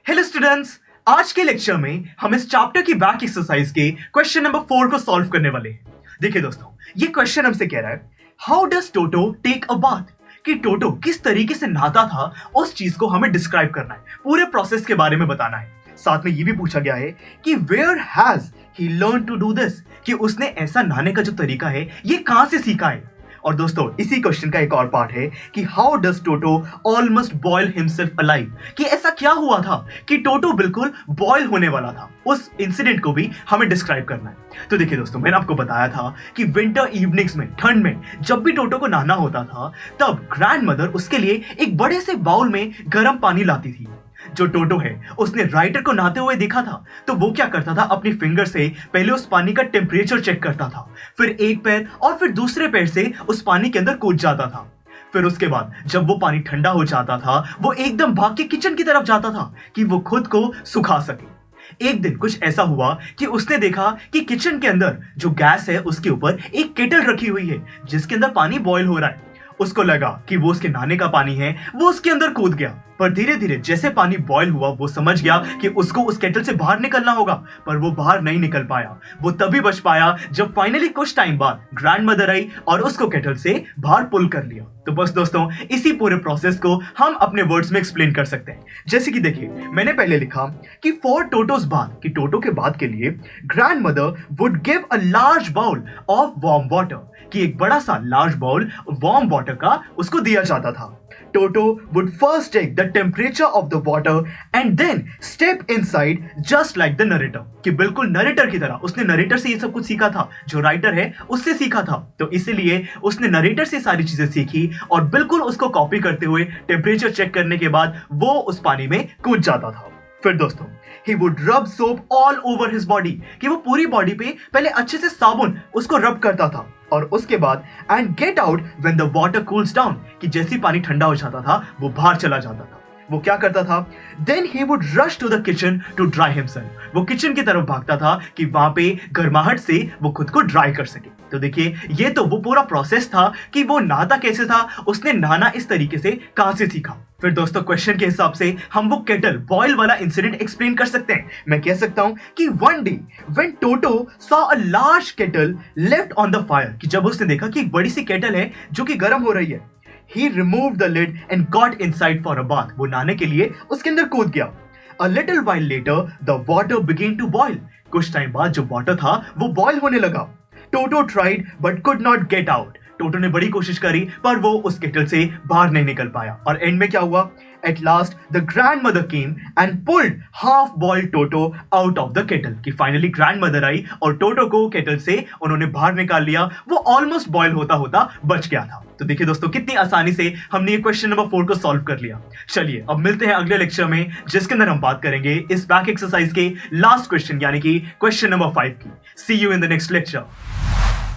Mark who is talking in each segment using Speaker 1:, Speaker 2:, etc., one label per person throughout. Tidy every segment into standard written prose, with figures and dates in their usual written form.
Speaker 1: Hello students, आज के lecture में हम इस चैप्टर की बैक एक्सरसाइज के क्वेश्चन नंबर 4 को सॉल्व करने वाले हैं। देखिए दोस्तों, ये क्वेश्चन हमसे कह रहा है how does Toto take a bath, कि टोटो किस तरीके से नहाता था, उस चीज को हमें डिस्क्राइब करना है, पूरे प्रोसेस के बारे में बताना है। साथ में ये भी पूछा गया है कि where has he learn to do this, कि उसने ऐसा नहाने का जो तरीका है ये कहां से सीखा है। और दोस्तों, इसी क्वेश्चन का एक और पार्ट है कि how does Toto almost boil himself alive, कि ऐसा क्या हुआ था कि टोटो बिल्कुल बॉयल होने वाला था। उस इंसिडेंट को भी हमें डिस्क्राइब करना है। तो देखिए दोस्तों, मैंने आपको बताया था कि विंटर इवनिंग्स में, ठंड में जब भी टोटो को नहाना होता था, तब ग्रैंड मदर उसके लिए एक बड़े से बाउल में गर्म पानी लाती थी। जो टोटो है उसने राइटर को नहाते हुए देखा था, तो वो क्या करता था, अपनी फिंगर से पहले उस पानी का टेम्परेचर चेक करता था, फिर एक पैर और फिर दूसरे पैर से उस पानी के अंदर कूद जाता था। फिर उसके बाद जब वो पानी ठंडा हो जाता था, वो एकदम भाग के किचन की तरफ जाता था कि वो खुद को सुखा सके। एक दिन कुछ ऐसा हुआ कि उसने देखा कि किचन के अंदर जो गैस है उसके ऊपर एक केटल रखी हुई है जिसके अंदर पानी बॉईल हो रहा है। उसको लगा कि वो उसके नहाने का पानी है, वो उसके अंदर कूद गया। पर धीरे धीरे जैसे पानी बॉईल हुआ, वो समझ गया कि उसको उस केटल से बाहर निकलना होगा, पर वो बाहर नहीं निकल पाया। वो तभी बच पाया जब फाइनली कुछ टाइम बाद ग्रैंड मदर आई और उसको केटल से बाहर पुल कर लिया। तो बस दोस्तों, इसी पूरे प्रोसेस को हम अपने वर्ड्स में एक्सप्लेन कर सकते हैं। जैसे कि देखिए, मैंने पहले लिखा कि फॉर टोटोस बाथ, कि टोटो के बाथ के लिए grandmother would give a large bowl of warm water, कि एक बड़ा सा लार्ज बाउल वार्म वाटर का उसको दिया जाता था। Toto would first take the temperature of the water and then step inside just like the narrator, कि बिल्कुल नरेटर की तरह। उसने नरेटर से ये सब कुछ सीखा था, जो राइटर है उससे सीखा था, तो इसीलिए उसने नरेटर से सारी चीजें सीखी और बिल्कुल उसको कॉपी करते हुए टेम्परेचर चेक करने के बाद वो उस पानी में कूद जाता था। फिर दोस्तों, he would rub soap all over his body, कि वो पूरी बॉडी पे पहले अच्छे से साबुन उसको रब करता था, और उसके बाद and get out when the water cools down, कि जैसे पानी ठंडा हो जाता था वो बाहर चला जाता था। वो क्या करता था, then he would rush to the kitchen to dry himself, वो किचन की तरफ भागता था कि वहां पे गर्माहट से वो खुद को ड्राई कर सके। तो देखिए, ये तो वो पूरा प्रोसेस था कि वो नहाता कैसे था, उसने नहाना इस तरीके से कहां से सीखा। फिर दोस्तों, क्वेश्चन के हिसाब से हम वो केटल बॉयल वाला इंसिडेंट एक्सप्लेन कर सकते हैं। मैं कह सकता हूं कि one day when toto saw a large kettle left on the fire, कि जब उसने देखा कि एक बड़ी सी केटल है जो कि गर्म हो रही है, he removed the lid and got inside for a bath, वो नहाने के लिए उसके अंदर कूद गया। A little while later the water began to boil, कुछ टाइम बाद जो वाटर था वो बॉयल होने लगा। Toto tried but could not get out, टोटो ने बड़ी कोशिश करी पर वो उस केटल से बाहर नहीं निकल पाया। और एंड में क्या हुआ, at last the grand mother came and pulled half boiled toto out of the kettle, कि फाइनली ग्रैंड मदर आई और टोटो को केटल से उन्होंने बाहर निकाल लिया। वो ऑलमोस्ट बॉयल होता होता बच गया था। तो देखिए दोस्तों, कितनी आसानी से हमने ये क्वेश्चन नंबर 4 को सॉल्व कर लिया। चलिए अब मिलते हैं अगले लेक्चर में, जिसके अंदर हम बात करेंगे इस बैक एक्सरसाइज के लास्ट क्वेश्चन यानी कि क्वेश्चन नंबर 5 की। See you in the next lecture.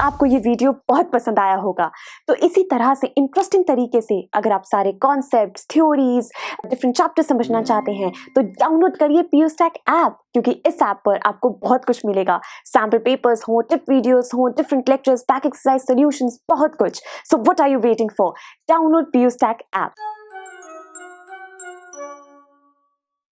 Speaker 2: आपको ये वीडियो बहुत पसंद आया होगा, तो इसी तरह से इंटरेस्टिंग तरीके से अगर आप सारे कॉन्सेप्ट्स, थ्योरीज, डिफरेंट चैप्टर समझना चाहते हैं तो डाउनलोड करिए PuStack ऐप, क्योंकि इस ऐप पर आपको बहुत कुछ मिलेगा। सैम्पल पेपर्स हो, टिप वीडियोस हो, different lectures, back exercise solutions, बहुत कुछ। So what are you waiting for? Download PuStack app.